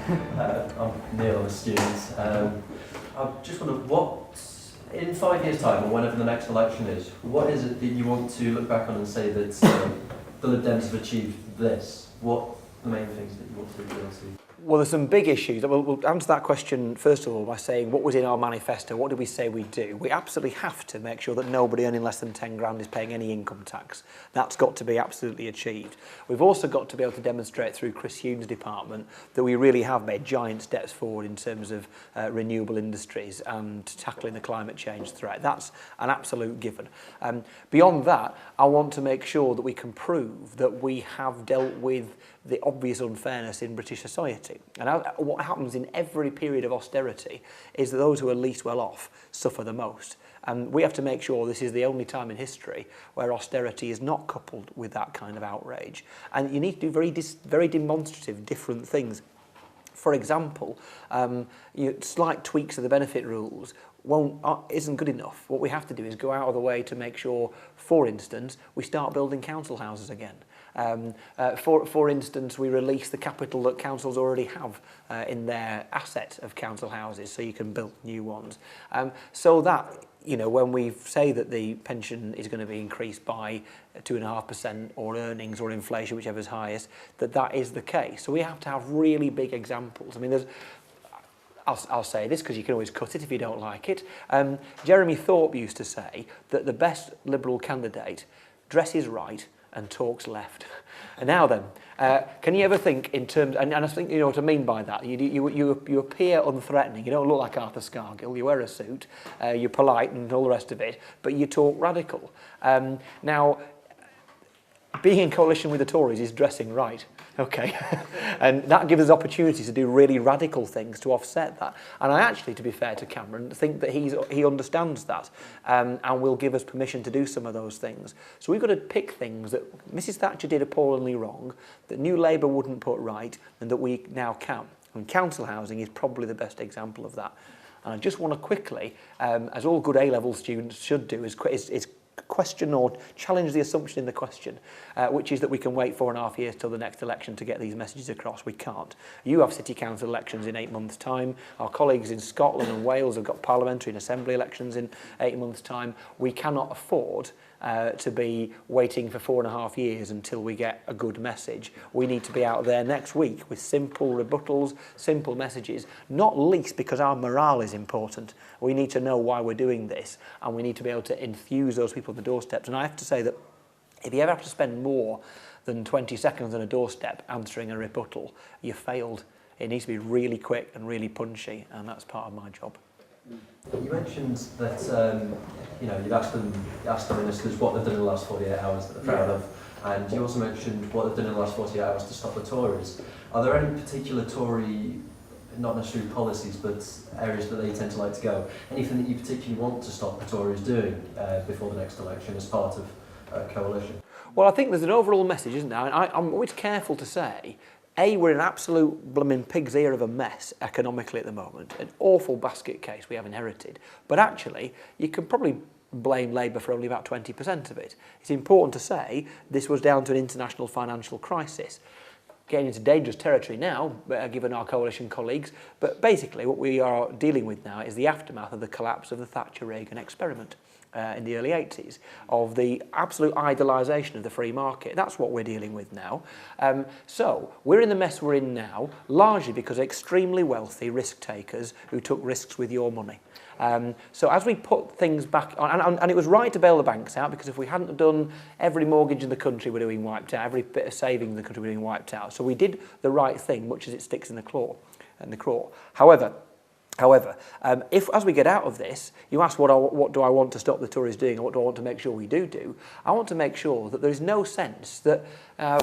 I'm Neil, I'm a student. I just wonder, in 5 years' time, or whenever the next election is, what is it that you want to look back on and say that the LibDems have achieved this? What are the main things that you want to be able to? Well, there's some big issues. We'll answer that question first of all by saying what was in our manifesto, what did we say we do? We absolutely have to make sure that nobody earning less than 10 grand is paying any income tax. That's got to be absolutely achieved. We've also got to be able to demonstrate through Chris Hume's department that we really have made giant steps forward in terms of renewable industries and tackling the climate change threat. That's an absolute given. Beyond that, I want to make sure that we can prove that we have dealt with the obvious unfairness in British society. And what happens in every period of austerity is that those who are least well off suffer the most. And we have to make sure this is the only time in history where austerity is not coupled with that kind of outrage. And you need to do very demonstrative different things. For example, slight tweaks of the benefit rules isn't good enough. What we have to do is go out of the way to make sure, for instance, we start building council houses again. For instance, we release the capital that councils already have in their asset of council houses, so you can build new ones. So that, when we say that the pension is going to be increased by 2.5% or earnings or inflation, whichever is highest, that is the case. So we have to have really big examples. I mean, I'll say this because you can always cut it if you don't like it. Jeremy Thorpe used to say that the best Liberal candidate dresses right and talks left. And now then, can you ever think in terms, and I think you know what I mean by that, you appear unthreatening, you don't look like Arthur Scargill, you wear a suit, you're polite and all the rest of it, but you talk radical. Now, being in coalition with the Tories is dressing right. Okay, and that gives us opportunities to do really radical things to offset that. And I actually, to be fair to Cameron, think that he understands that and will give us permission to do some of those things. So we've got to pick things that Mrs Thatcher did appallingly wrong, that New Labour wouldn't put right, and that we now can. And council housing is probably the best example of that. And I just want to quickly, as all good A-level students should do, is question or challenge the assumption in the question, which is that we can wait 4.5 years till the next election to get these messages across. We can't. You have city council elections in 8 months' time. Our colleagues in Scotland and Wales have got parliamentary and assembly elections in 8 months' time. We cannot afford to be waiting for 4.5 years until we get a good message. We need to be out there next week with simple rebuttals, simple messages, not least because our morale is important. We need to know why we're doing this, and we need to be able to enthuse those people on the doorsteps. And I have to say that if you ever have to spend more than 20 seconds on a doorstep answering a rebuttal, you failed. It needs to be really quick and really punchy, and that's part of my job. You mentioned that you've asked the ministers what they've done in the last 48 hours that they're proud of, and you also mentioned what they've done in the last 48 hours to stop the Tories. Are there any particular Tory, not necessarily policies, but areas that they tend to like to go? Anything that you particularly want to stop the Tories doing before the next election as part of a coalition? Well, I think there's an overall message, isn't there? I'm always careful to say, we're in an absolute blooming pig's ear of a mess economically at the moment, an awful basket case we have inherited. But actually, you can probably blame Labour for only about 20% of it. It's important to say this was down to an international financial crisis. Getting into dangerous territory now, given our coalition colleagues, but basically what we are dealing with now is the aftermath of the collapse of the Thatcher-Reagan experiment in the early 80s, of the absolute idolisation of the free market. That's what we're dealing with now. So we're in the mess we're in now, largely because of extremely wealthy risk takers who took risks with your money. So as we put things back on, and it was right to bail the banks out, because if we hadn't done, every mortgage in the country would have been wiped out, every bit of saving in the country would have been wiped out. So we did the right thing, much as it sticks in the craw. However, if as we get out of this, you ask what do I want to stop the Tories doing, or what do I want to make sure we do? I want to make sure that there is no sense that,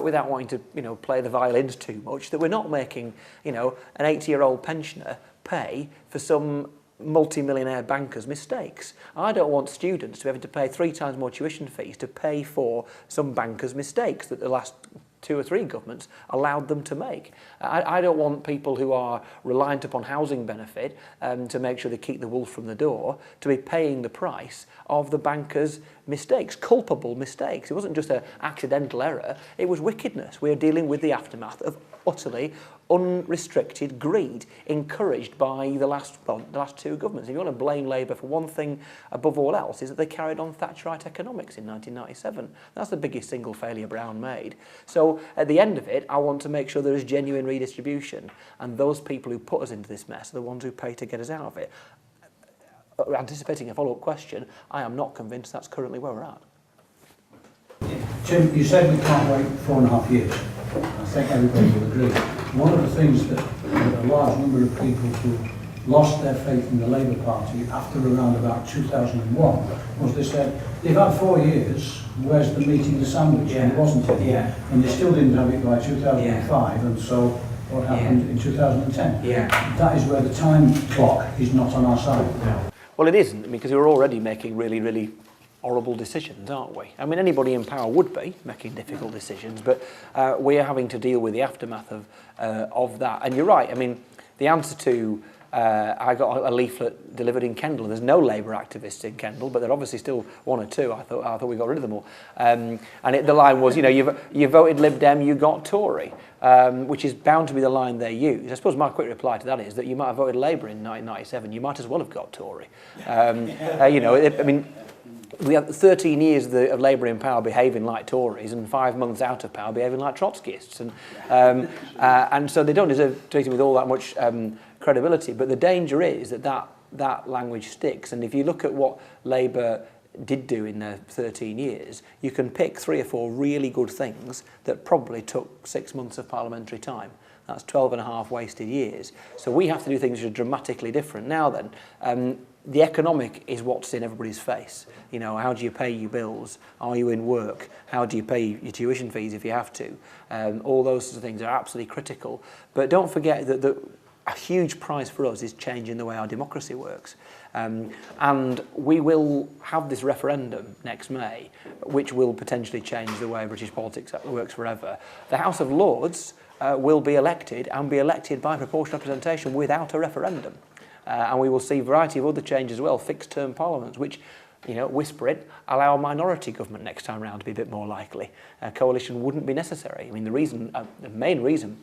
without wanting to play the violins too much, that we're not making an 80-year-old pensioner pay for some multi-millionaire bankers' mistakes. I don't want students to be having to pay 3 times more tuition fees to pay for some bankers' mistakes that the last 2 or 3 governments allowed them to make. I don't want people who are reliant upon housing benefit to make sure they keep the wolf from the door to be paying the price of the bankers' mistakes, culpable mistakes. It wasn't just an accidental error, it was wickedness. We are dealing with the aftermath of utterly unrestricted greed encouraged by the last two governments. If you want to blame Labour for one thing above all else, is that they carried on Thatcherite economics in 1997. That's the biggest single failure Brown made. So at the end of it, I want to make sure there is genuine redistribution, and those people who put us into this mess are the ones who pay to get us out of it. Anticipating a follow-up question, I am not convinced that's currently where we're at. Jim, you said we can't wait 4.5 years. I think everybody will agree. One of the things that a large number of people who lost their faith in the Labour Party after around about 2001 was they said, they've had 4 years, where's the meat in the sandwich? And it wasn't it. Yeah. And they still didn't have it by 2005, and so what happened in 2010? Yeah. That is where the time clock is not on our side. No. Well, it isn't, because we're already making really, really horrible decisions, aren't we? I mean, anybody in power would be making difficult decisions, but we are having to deal with the aftermath of that. And you're right, I mean, the answer to, I got a leaflet delivered in Kendal. There's no Labour activists in Kendal, but there are obviously still one or two. I thought we got rid of them all. The line was, you know, you voted Lib Dem, you got Tory, which is bound to be the line they use. I suppose my quick reply to that is that you might have voted Labour in 1997, you might as well have got Tory. You know, I mean, we have 13 years of Labour in power behaving like Tories, and 5 months out of power behaving like Trotskyists, and so they don't deserve treating with all that much credibility. But the danger is that language sticks, and if you look at what Labour did do in their 13 years, you can pick 3 or 4 really good things that probably took 6 months of parliamentary time. That's 12.5 wasted years. So we have to do things that are dramatically different. Now then, the economic is what's in everybody's face. You know, how do you pay your bills? Are you in work? How do you pay your tuition fees if you have to? All those sorts of things are absolutely critical. But don't forget that a huge prize for us is changing the way our democracy works. And we will have this referendum next May, which will potentially change the way British politics works forever. The House of Lords will be elected, and be elected by proportional representation without a referendum. And we will see a variety of other changes as well, fixed-term parliaments, which, you know, whisper it, allow a minority government next time round to be a bit more likely. A coalition wouldn't be necessary. I mean, the main reason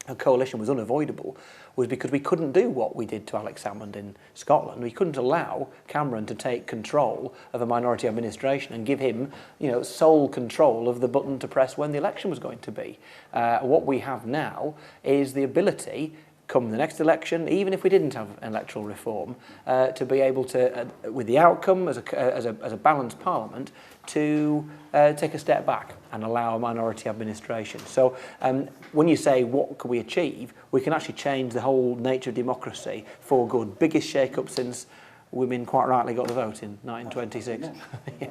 a coalition was unavoidable was because we couldn't do what we did to Alex Salmond in Scotland. We couldn't allow Cameron to take control of a minority administration and give him, you know, sole control of the button to press when the election was going to be. What we have now is the ability, come the next election, even if we didn't have electoral reform, to be able to, with the outcome as a balanced parliament, to take a step back and allow a minority administration. So when you say what can we achieve, we can actually change the whole nature of democracy for good. Biggest shake-up since women quite rightly got the vote in 1926. Yeah.